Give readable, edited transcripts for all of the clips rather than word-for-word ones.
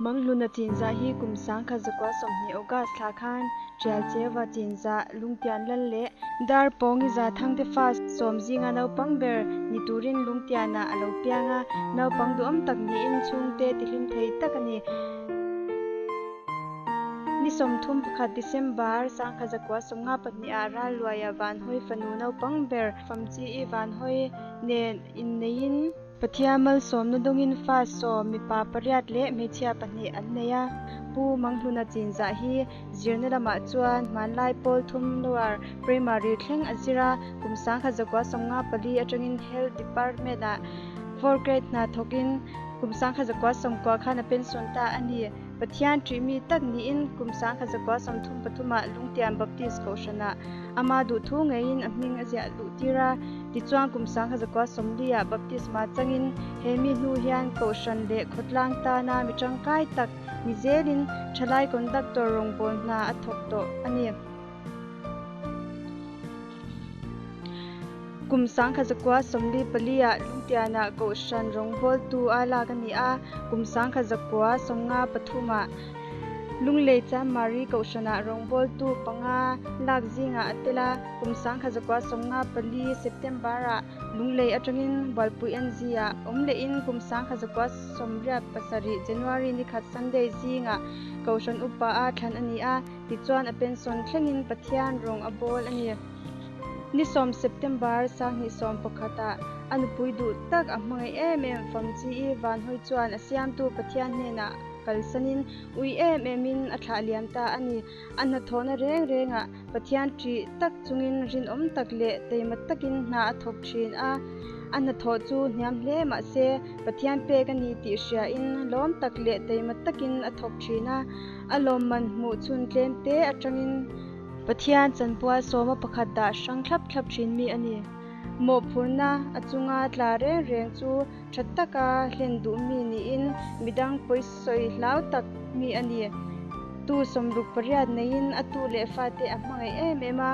C.Manghluna tinza hi kumsang khazakwa somni ogas thakhan chelchewa tinza lungtian lalle dar pongi za thangte fa somjinga nau pangber niturin lungtiana alo pianga nau pangdu am tak ni in chungte tilim thei takani ni somthum pakhat December sang khazakwa somnga patni ara luaya van hoi fanu nau pangber famchi I van hoi ne in nein pathiamal somna dongin fa som mi pa pariat le mechia pahni anneya C.Manghluna tinza hi zirna lama chuan manlai pol thum luar primary thleng azira kumsang khazakwa somnga pali atangin health department a 4 grade na thokin kumsang khazakwa somkwa khana pension ta ani pathian trimi tak ni in kumsang khazakwa somthum pathuma lungtian baptist koshana ama du thu ngein amning azia lutira tichuan kumsang khazakwa somlia baptist ma changin hemi nu hian koshan le khotlang tana mitang kai tak nizelin thalai conductor rongbol na athok to ani kumsang khazakwa somli palia lungtiana koshan rongbol tu ala gani a kumsang khazakwa somnga pathuma lunglei cha mari koshana rongbol tu panga lakjinga atela kumsang khazakwa somnga pali September a lunglei atangin Bualpui Ng a omle in kumsang khazakwa somria pasari January ni khat Sunday jinga koshan upa a thlan ani a tichuan a pension thlengin pathian rong abol ani ni som September sang ni som pakhata anupui du tak a hmangaih famchi I van hoi chuan a siam tu pathian hena kalsanin ui min athla lianta ani anna thona renga pathian tri tak chungin rin om tak le teimat takin na athok thin a anna tho chu hniam hle ma se pathian pe kani ti hria in lom tak le teimat takin athok thina alom man mu chun tlem te atangin pathian chanpual soma pakhat da sang thlap thin mi ani mo phurna achunga tla reng chu thattaka hlendu mi ni in midang poisoi hlau tak mi ani tu somruk pariat nein atu le fate a hmangaih ema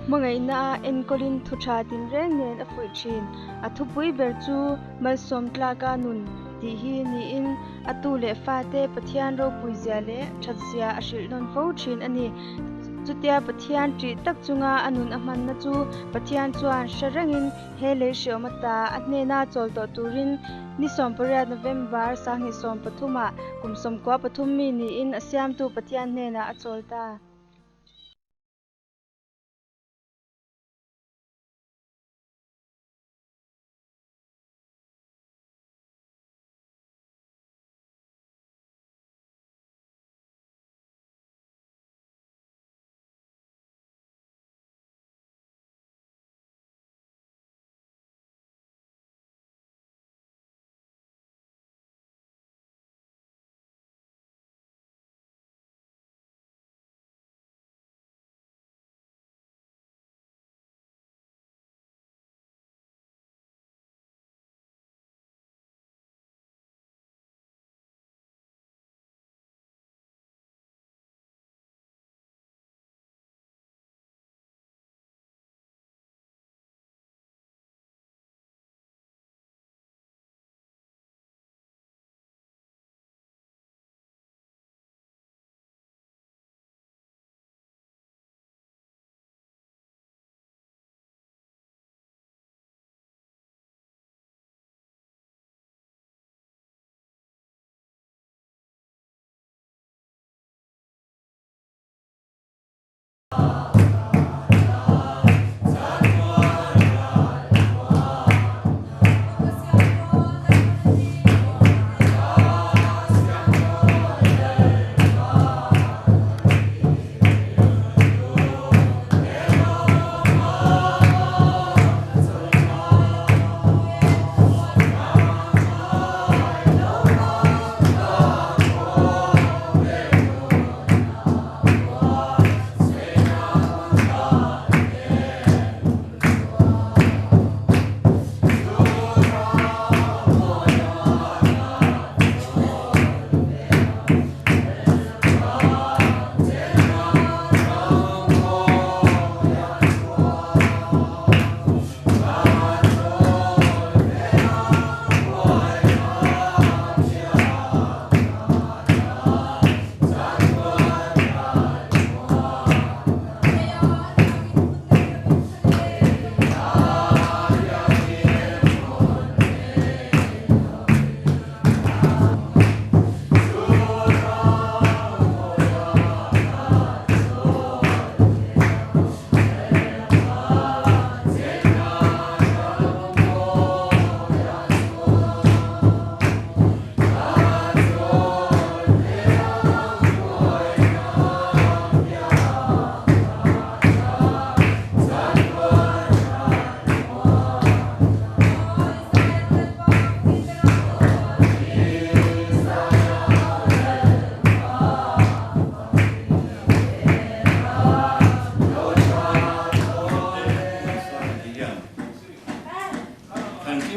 hmangaih na enkolin thutha tin reng nen a fui thin athupui ber chu malsom tlaka nun ti hi ni in atu le fate pathian ro puizia le thatzia a hril non fo thin ani chutia pathian tri tak chunga anun aman na chu pathian chuan sharangin he le shiomata atne na chol to turin ni som pariat November sang ni som pathuma kumsom kwa pathum mi ni in asiam tu pathian hne na acholta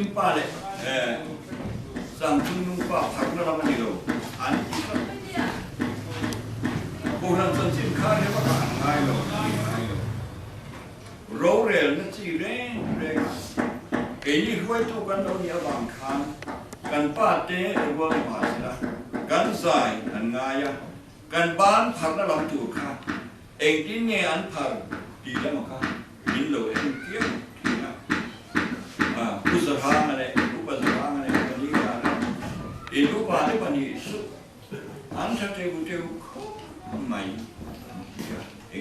in pa le sang chung nung pa phak na ram ni lo an ti ka ko ran san chin kha le ba ka ngai lo ro rel na chi re ke ni huai to kan lo ni abang khan kan pa te wa ma sila kan sai an ngai ya kan ban phak na ram tu kha eng tin nghe an phar ti la ma kha in lo en kiam ti na ku sa ha ma le ku pa sa ha ma le kan ni ka na e ku pa le pa ni su an sa te ku te ko mai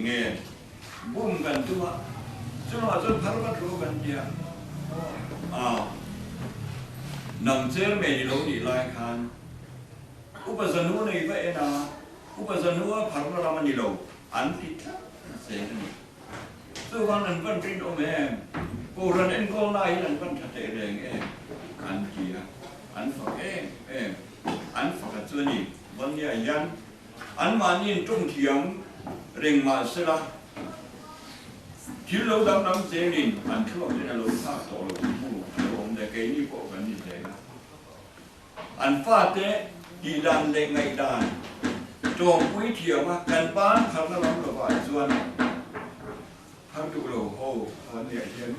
nghe bum kan tu ma cho nó cho phá bắt lỗ gần kia nằm trên mày lỗ đi lại khan upazanu này vậy na upazanu phá bắt làm gì lỗ ăn thịt sẽ này tôi quan lần vẫn trên ông em cô lần em cô này lần vẫn thật tệ đề nghe ăn kia ăn phật em ăn phật là chưa nhỉ vẫn như anh ăn mà nhìn trung thiểm rình mà sẽ là chỉ lâu đắm dễ nhìn ăn thuốc thì là lâu khác tổ lâu phụ ông để cái như bộ vẫn như thế ăn pha thế đi đàn để ngày đàn trồng quý thiểu mà cần bán thằng nó lắm là vài xuân thằng tụ lầu hồ vấn đề thiên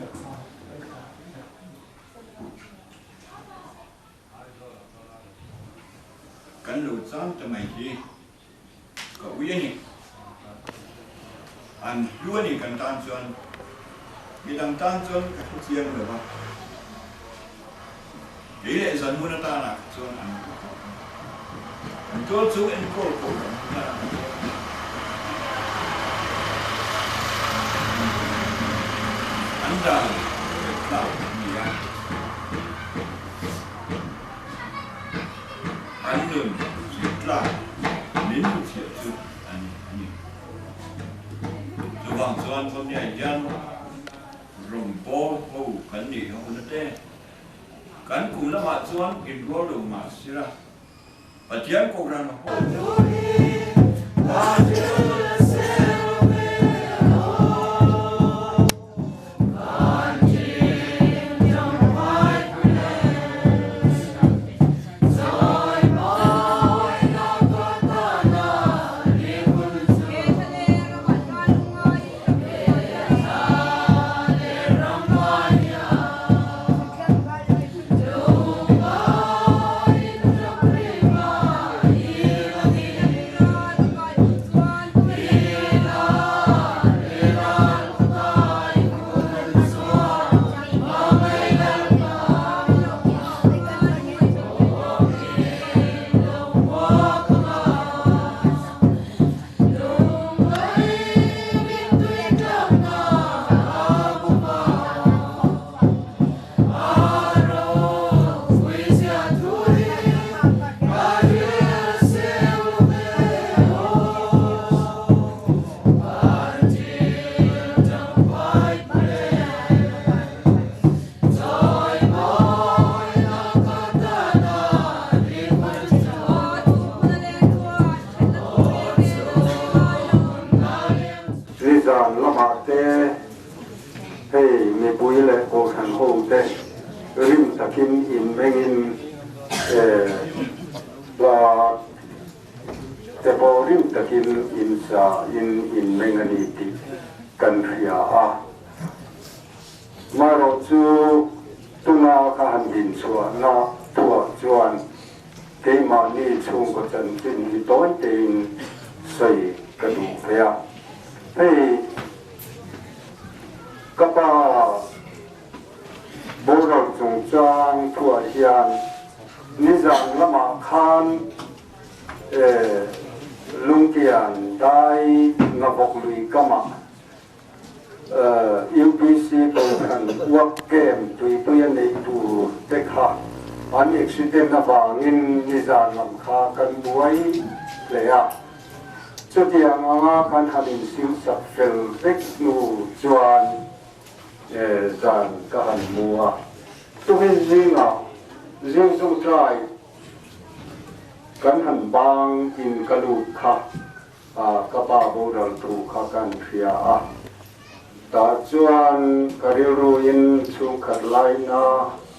cần lụt sáng cho mày đi có quý nhỉ anh luôn đi cần tan chuan đi đằng tan chuan cái thuốc riêng rồi mà đấy là dần muốn ta là chuan anh tôi chú anh cô anh đã tạo gì à anh đừng giết lại đến một chuyện chút anh vâng xuân con nhà dân rồng bó hô cắn đi không nó thế cắn cũng là mặt xuân in bó đồ mà xí ra và tiếng cô ra nó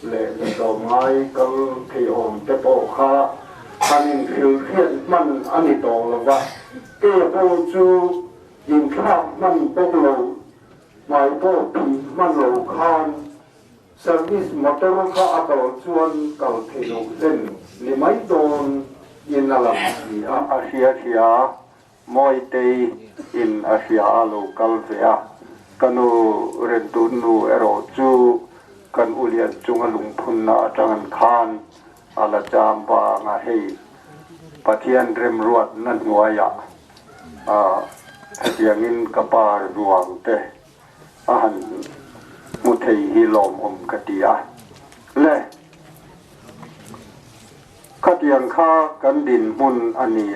lệ đầu ngay cái thì ổn cái bộ kha anh hiểu hiện mình anh tổ là vậy cái bộ chú nhìn khác mình bốc lầu mai bộ thì mình lầu khan service motor kha cầu chuan cầu thì lầu lên li mấy đồn in là làm gì Asia moi tây in Asia local về kanu rentun nu ero chu kan ulian chunga lungphun na tangan khan ala chamba nga hei pathian rem ruat nan nguaya hetiangin kapar ruang te ahan mu theihnghilh katia le khatiang kha kan din mun ani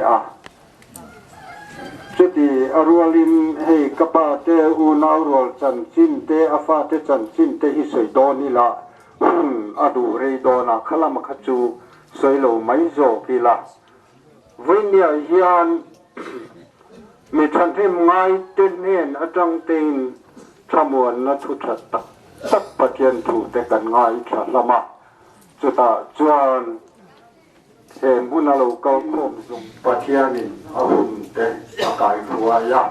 Jadi arualin hei kapa te unaurol chan chin te afa te chan chin te hi soi do ni la adu rei do na khalama khachu soi lo mai zo ki la vuina hian mi than thêm ngai ten nen atang tin thamuan na thu that tak tak pathian thu te kan ngai tha lama chuta chuan hẹn bún alo câu khom dùng pathianin ahun te akai khuaya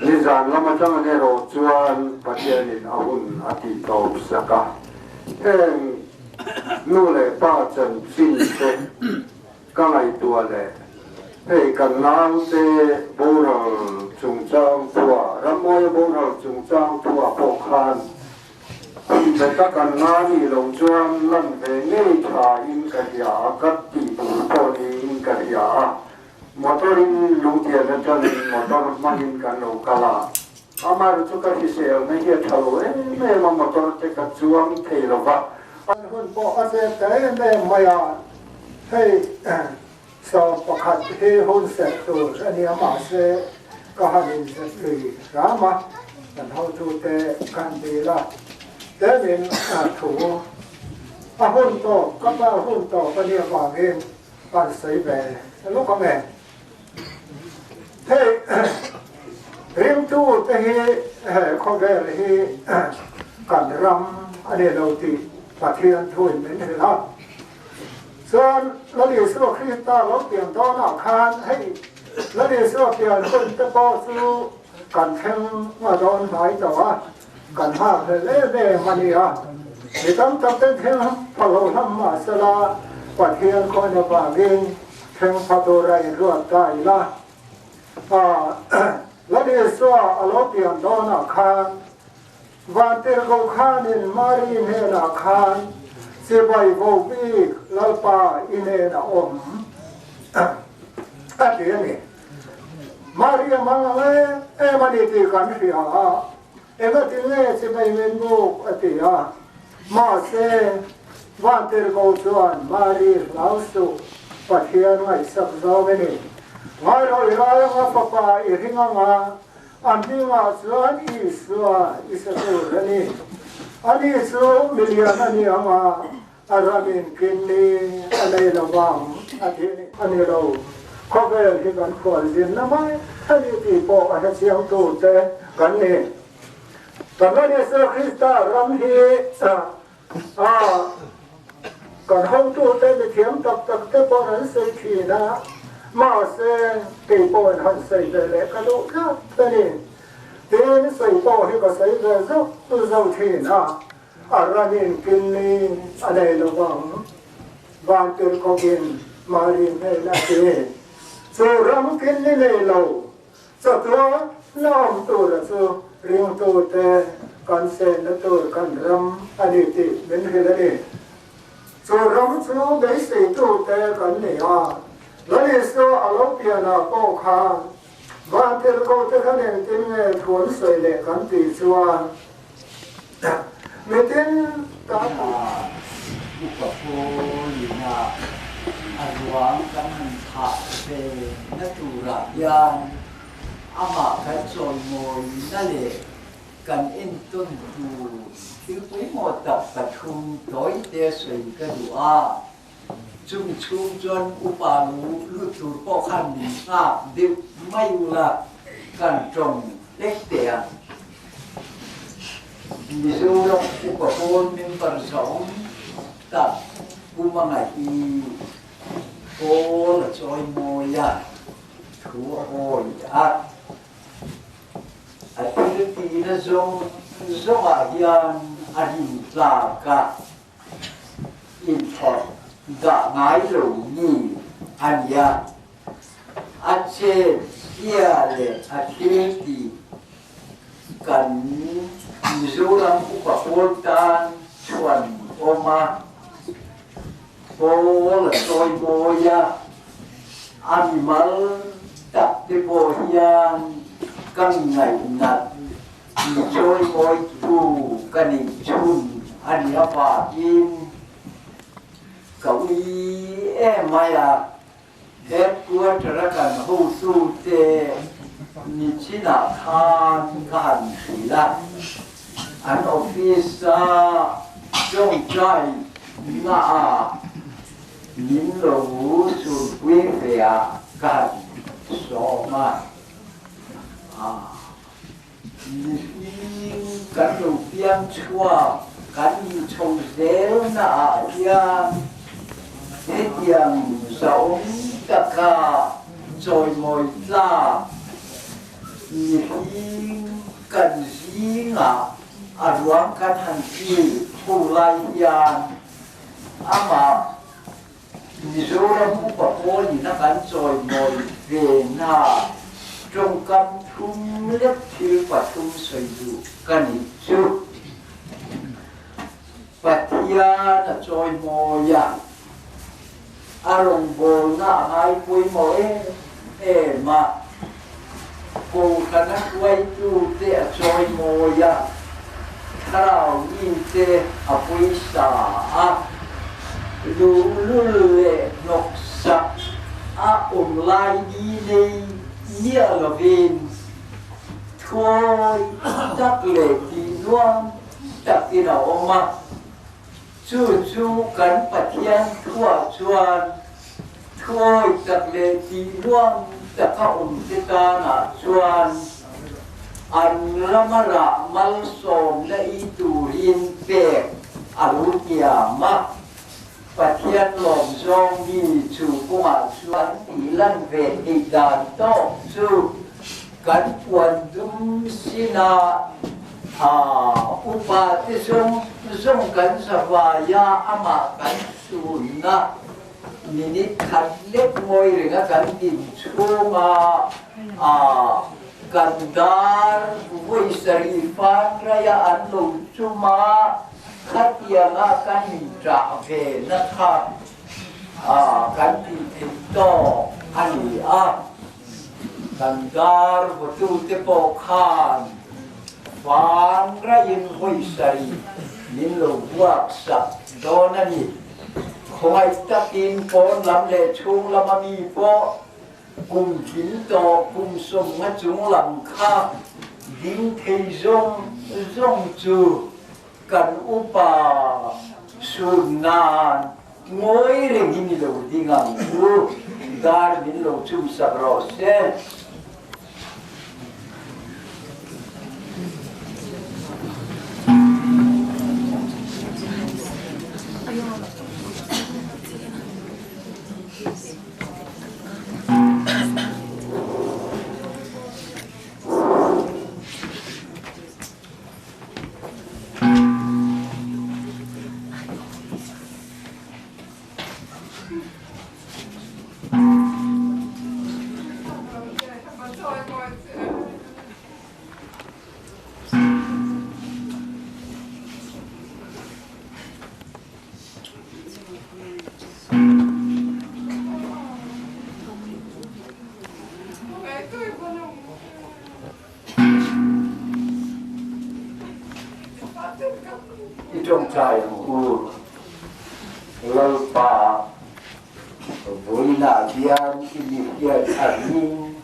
nizan lama chang ne ro chuan pathianin ahun ati to saka hẹn nu le pa chan chin te ka ngai tua le hei kan nang te boral chung chang tua ramoy boral chung chang tua po khan để các con nói thì lòng chuông lần về ngay thà in cái gì các tỷ phú to thì in cái gì motor in lung tiền là cho nên motor mang in cái nấu cá la ama rồi chúng ta thì sẽ ngay hiện thầu ấy mấy mà motor thì cái chuông thì là vậy anh hơn bỏ cái xe cái này mày hay sau bắt hạt thì hôn sẽ từ anh em mà sẽ có hành sẽ tùy ra mà anh hậu chú thế can đi là thế nên thủ hôn tổ các ba hôn tổ cái này vào game bạn xây về lúc có mẹ thế riêng tu thế có vẻ là cảnh râm anh ấy đầu tiên và thiên thôi mình thì lắm cho nó điều số khi ta nó tiền đó nào khan hay nó điều số tiền hơn ta bao nhiêu cảnh thêm mà đón nói đó cảnh hạ thì lấy về mà đi thì tâm tên thêm phật hậu năm mà sẽ là và thiên coi là bà viên thêm phật đồ này ruột đại là lấy đi số ở lỗ tiền đó là khan và tiền cầu khan nên mari này là khan sẽ bay vô vi lal pa ine là ôm thế này mari mangale em đi thì cảnh gì em có tiếng nghe sẽ bay lên ngô thì mà sẽ van ter cầu chuan mari lão su và thiên ngày sắp gió bên này ngày rồi ra ngã papa ý hình ngã anh đi ngã chuan Israel này anh Israel million anh ngã aramin kini anh ấy là vàng anh ấy đâu có vẻ thì gần khỏi diện lắm ấy anh ấy thì bỏ anh siam tu te gần này còn nó đi sơ Christa ram hi còn không tu te thì thiếm tập te bỏ hắn xây thì na mà sẽ kỳ bỏ hắn xây về lẽ cái độ khác thế này thế xây bỏ thì có xây về rất tu giàu thì na aramin kini anh ấy là vàng từ conkin marin hay là gì so ram kini này lâu so đó làm tu là so riêng tu te kan sen na tu kan ram ani ti bên kia đấy so ram so đấy xây tu te kan này lấy so alopia na po kha và tiền câu te kan này tin nghe thuần soi lệ kan ti chua mình tin cả buka po lina aruang kan tha pe natura yan ama kan chol moi na le kan in tun tu til pui mo tak pathum toy te sei ka du chung chuan upalu lu tur po khan ni nga deu mai ula kan trong tek te mizoram upapon member song tak hmangaih ko la choi moya thu hoi activity na zong hian ahin tla ka in thot da ngai lo ni ania ache ia le activity kan mizoram upapon tan chuan oma ko la choi moya animal tak te po hian kan ngai nat ni choi moi tu kan ni chun ani apa in kawi maya headquarter kan ho su te ni china kan sila an office jong chai na nin lo su quy về kan so ma kan đầu tiên chua kan trồng rêu na yang hết yang giống tất cả rồi mồi ra những cần gì ngà ruộng kan hành chi phụ lại yang ama mizoram upapon ni na kan choi moi ve na trong kam thum lep thil pathum soi du kani chu pathia na choi moya arong bol na ngai pui mo ma ko kana quay tu te choi moya karao ni te apui sa lu le nok sa lai đi đây nia là viên thôi chắc lệ thì loan chắc thì nào mà chú cắn bát thiên thua chuan thôi chắc lệ thì loan chắc các ta na chuan anh ramara mal som na itu rin pe alutia ma bát thiên lom zong đi chú cũng chuan tỷ lan về thì đàn to chú kan puan dum sina upa te zong kan savaya ama kan suna minit kan lek moi renga kan din chunga kan dar voi sarifan raya anu cuma khatianga kan tra ve na kha kan tin to ani kan dar betul tepo khan fan rayin hoi sari nin lo buak sak donani khoi takin pon lam le chung lamami po kum hin to kum som nga chung lam kha ding thei zong chu kan upa sunan ngoi re hin lo dingang u dar min lo chum sak ro se trong trai của lâu pa vuina dian inikian anin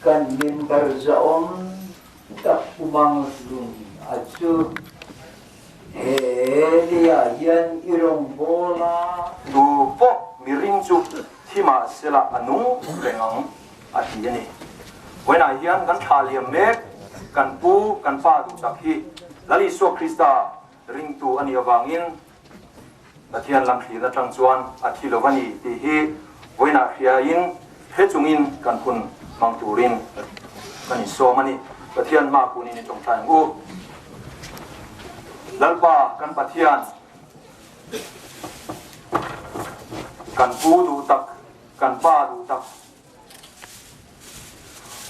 kan member zaon tak C.Manghluna acu helia yan irong bola du po miring chu thima sela anu rengang atiani wena hian kan thaliam mek kan pu kan fa du tak hi lali so Krista ring tu ani awangin Pathian lam thli na tang chuan athilovani ti hi vuina khiain he chungin kan phun mang turin kani so mani Pathian ma kuni ni tong thang u lalpa kan Pathian kan pu duhtak kan pa duhtak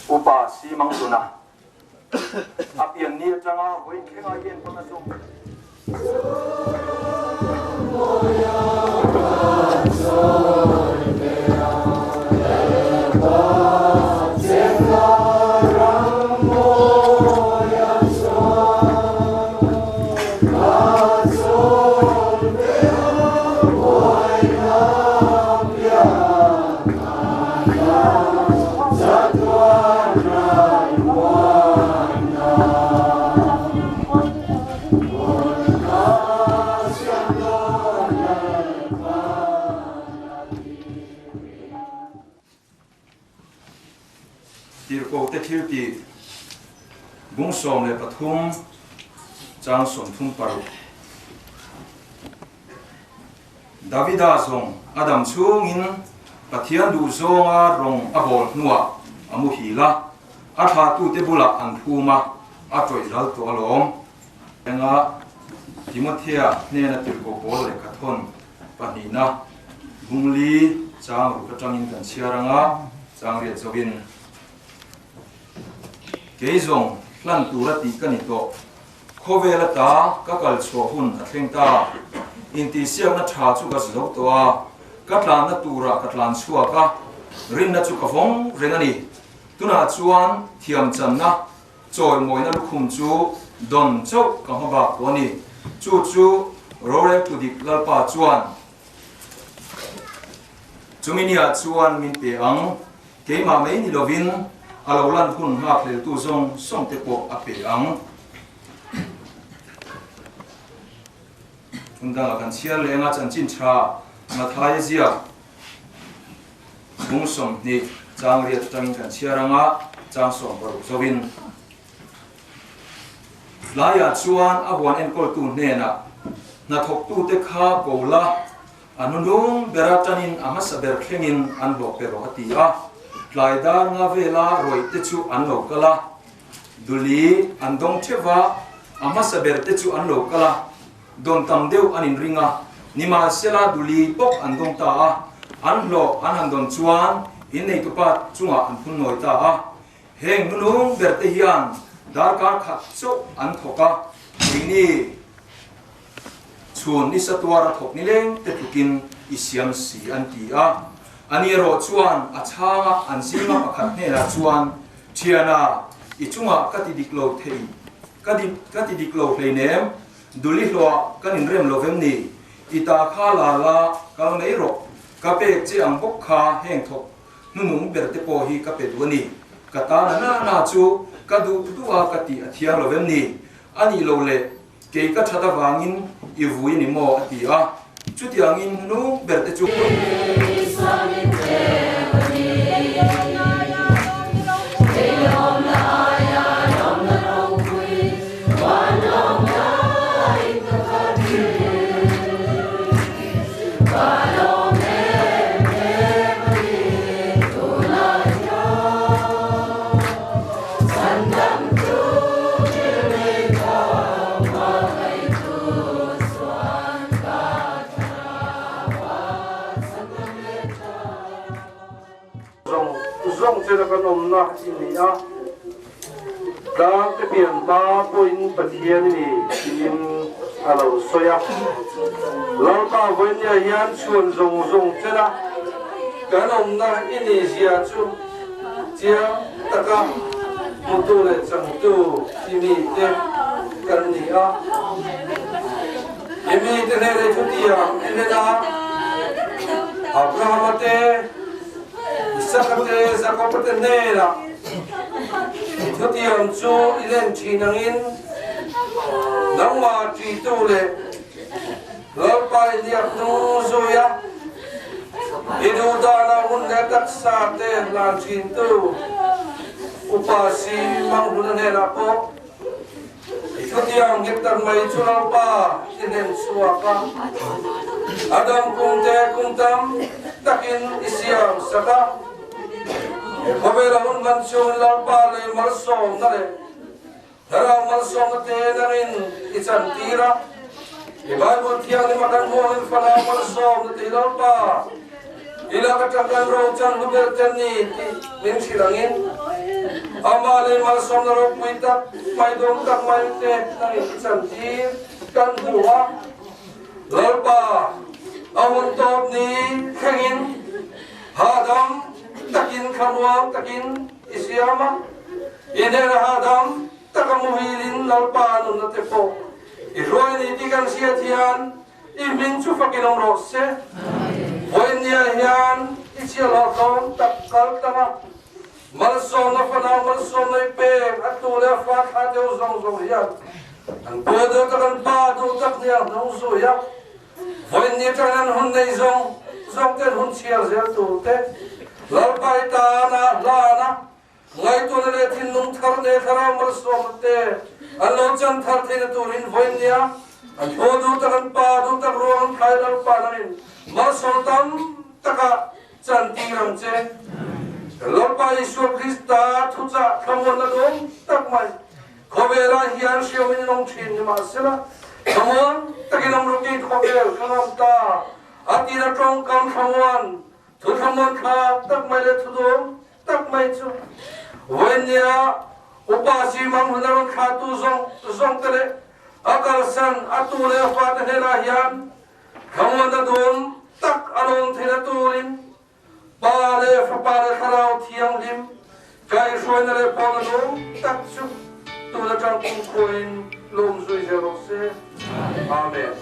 upa C.Manghluna apian ni tanga voi khenga yen pona song tirko te thilti bung som le pathum chang som thum paru Davida song Adam chungin Pathian du zonga rong abol nuwa amu hila atha tu te bula an phuma atoi ral to alom enga Timothea ne na tirko bol le kathon panina bungli chang ru ka changin kan chiaranga chang ria chobin keizong lan turati kanito khovela ta kakal chohun athlengta inti siam na tha chu ka zlo to a katlan na tura katlan chua ka rin na chu ka phong rengani tuna chuan thiam chan na choi moi na lukhum chu don chok ka haba koni chu chu rore pudik lalpa chuan chuminia chuan min pe ang keima mai ni lovin alolan hun hak le tu zong som te po ape ang undang akan sial lenga chan chin cha na thai zia bung som ni chang ria tang kan siaranga chang som paru zowin laya chuan a huan en kol tu ne na thok tu te kha kola anunung beratanin amasaber thlengin an lo pero atia Laidar nga vela roi te chu an lo kala duli andong theva ama saber te chu an lo kala don tam deu anin ringa nima sela duli pok andong ta a an lo an andon chuan in nei tu pa chunga an phun noi ta a heng nunung ber te hian dar ka khat chu an thoka ini chun ni satwara thok ni leng te tukin isiam si an ti a ani ro chuan a changa an singa pakhat ne la chuan thiana ichunga kati diklo thei kati diklo pleinem duli hlo kanin rem lovem ni ita kha la la kal nei ro kape che ang bok kha heng thok nunung berte po hi kape duani kata na chu kadu duwa kati athia lovem ni ani lo le ke ka thada wangin ivui ni mo atia chutiangin nu berte chu Rong chela kan omna ini a dang te pian ba poin Pathian ni in alo soya lo ta vonya yan chuan rong chela kan omna ini sia chu chia taka mutu le chang tu ini te kan ni a ini te le chu dia ini da Abraham te sakate sakopate nera thutiam chu ilen thinangin nangma ti tu le lorpa india nu zoya idu dana hun le tak sa te lan chin tu upa C.Manghluna nera po Sutiang hektar mai chulal pa inen suaka Adam kumte kumtam takin isiam saka Kobela hun mansyong lalpa le marsom nare Hara marsom te narin isan tira Ibabot tiang ni makan mohon fana marsom te lalpa Ila katakan rojan huberten ni min silangin Amale marsom naro puitak mai dong tak mai te narin isan tir kan buwa Lalpa awon top ni kengin hadam takin kamuang takin isiama inera hadam takamuhilin lalpa nun natepo iroy ni tikan siatian imin chufakinong rose voin niya yan isialakon takkal tama malsom na fana malsom na ipe at tule fat hateo zong yan ang pwede takan pa duhtak niya nung suya voin niya takan hun na izong ten hun siya siya tulte lalpai tana lana ngai tu le thin nung thar ne thara mar som te allo chan thar the turin voin nia an bodu takan pa du tak ron khai dal pa nain mar som tam taka chan ti ram che lalpai ishwar krista thucha thamon na dom tak mai khobera hian shiomin nong thin ni ma sela thamon takinam ruki khobel kanam ta atina trong kam thamon thu thamon kha tak mai le thu dom tak mai chu wenya C.Manghluna kha tu zong tele akarsan atule fa te la hian thamon da dom tak alon thila turin pare fa pare kharau theihnghilh kai shoina le pon dom tak chu tu la tang kum koin lom zui zero se amen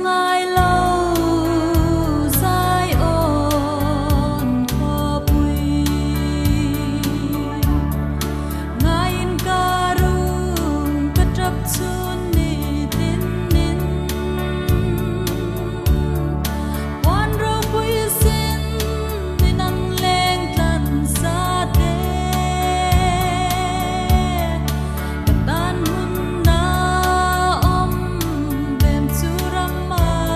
ngai lâu dài ôn khó bùi ngai in ca rung cất rập chun ni tin nin quan rô bùi xin min ăn leng tan sa te tan hun na om bem chu ram ma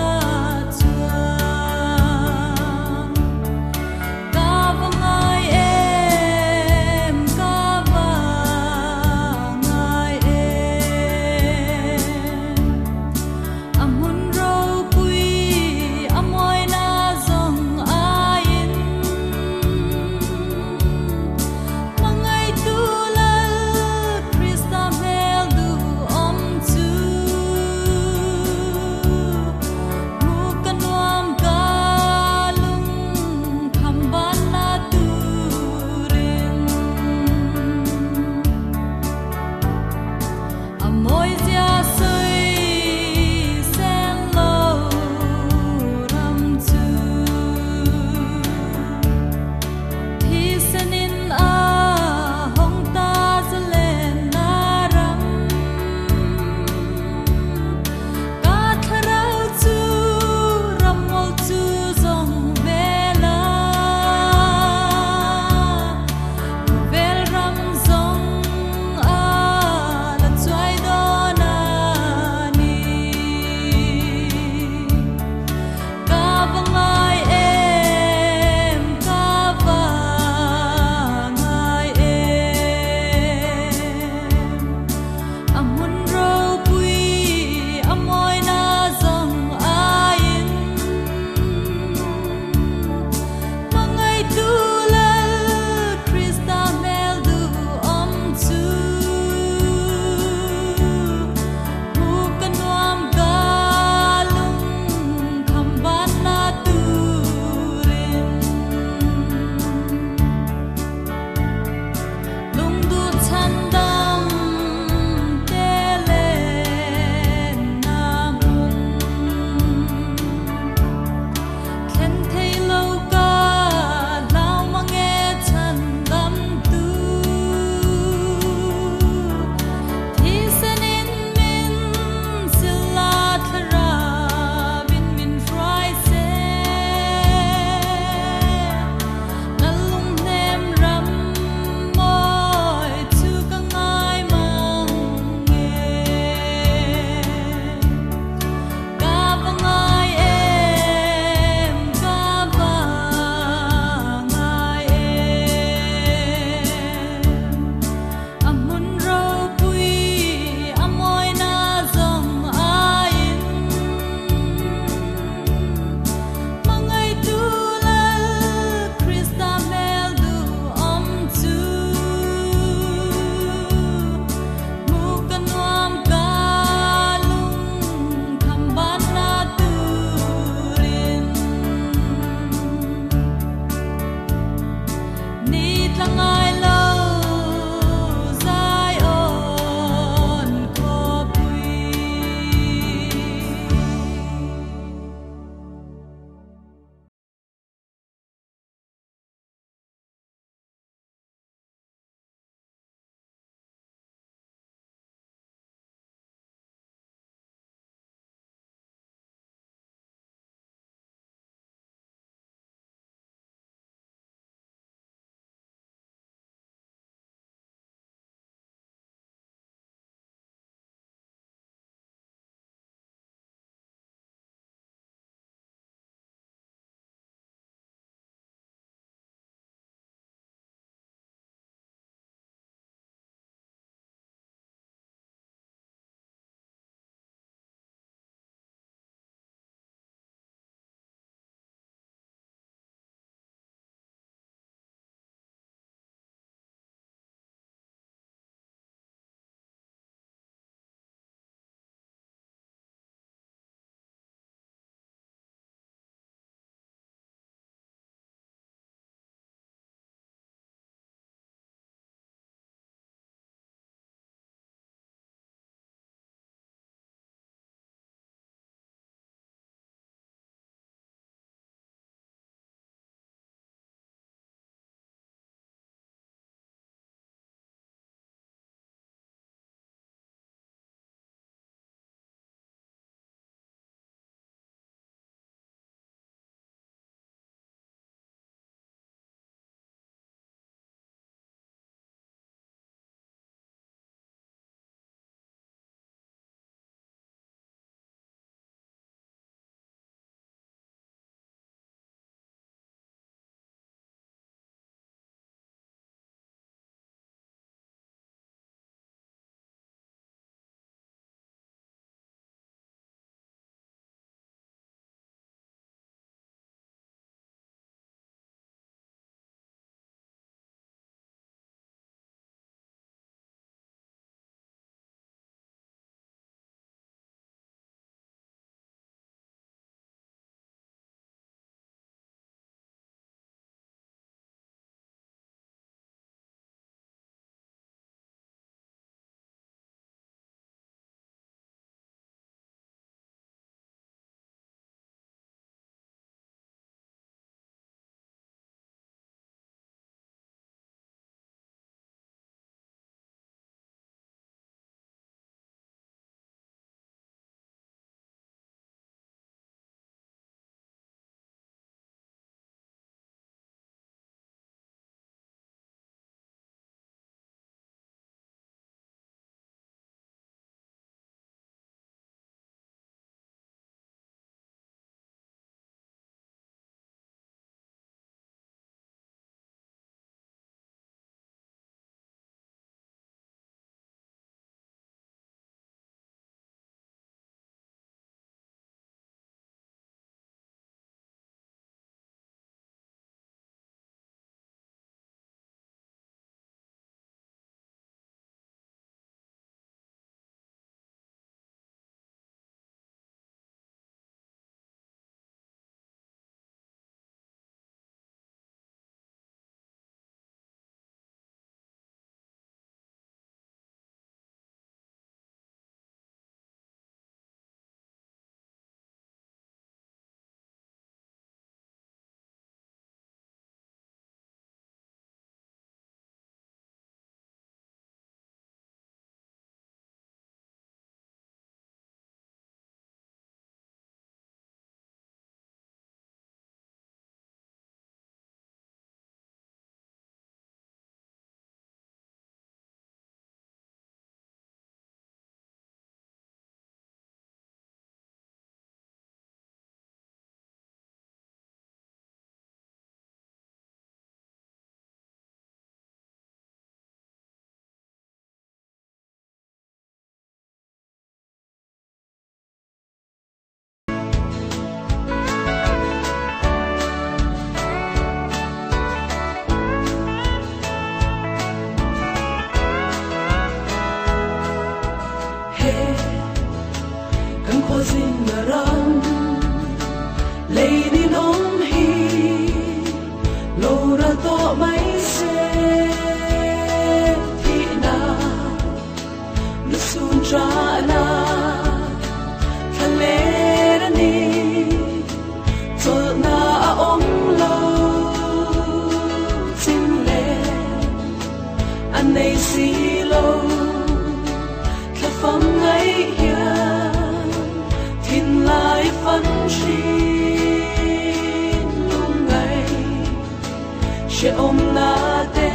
She om na te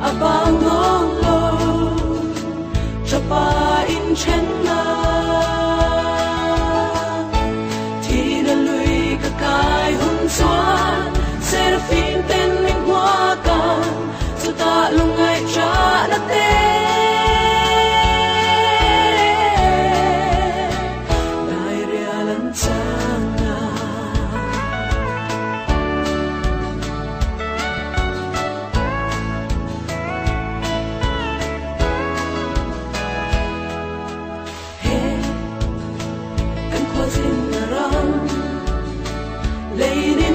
abang ngong lo chapa in chen na thi na lui ka kai hun xuan seraphim ten minh hoa kan su ta lungai cha na te dai ria lan chang na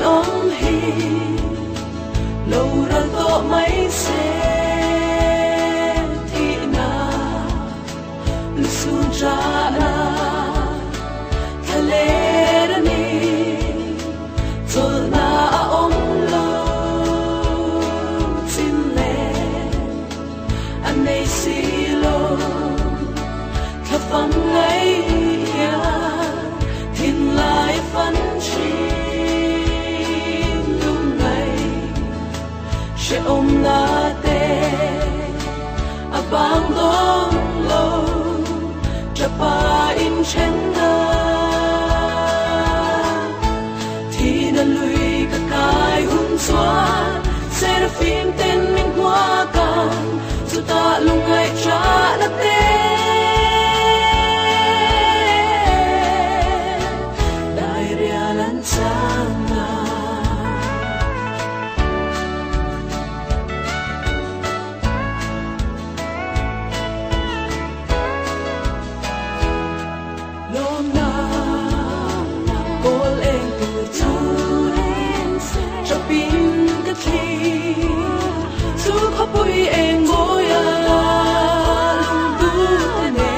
om hi lâu ra to mấy xe thì na lu sun cha na thà lê ra ni cho na om lo xin lê anh này xì lo thà phăng ngay ya thiên lai phân chi she om na te abang dong lo chapa in chen na thi na lui ka kai hun xuan seraphim ten minh hoa kan su ta lungai cha na te dai ria lan chang na Bualpui Ng ngồi lung tu nè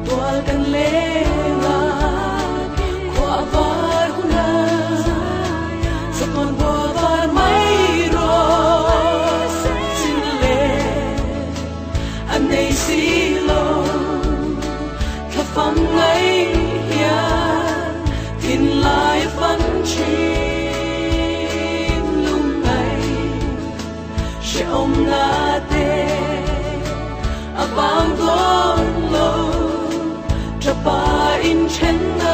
tual kan lenga qua var huna sa con var mai ro xin le anh này xì lo khắp phong ngay ya tin lai phân chi om na te abang dong lo chapa in chen na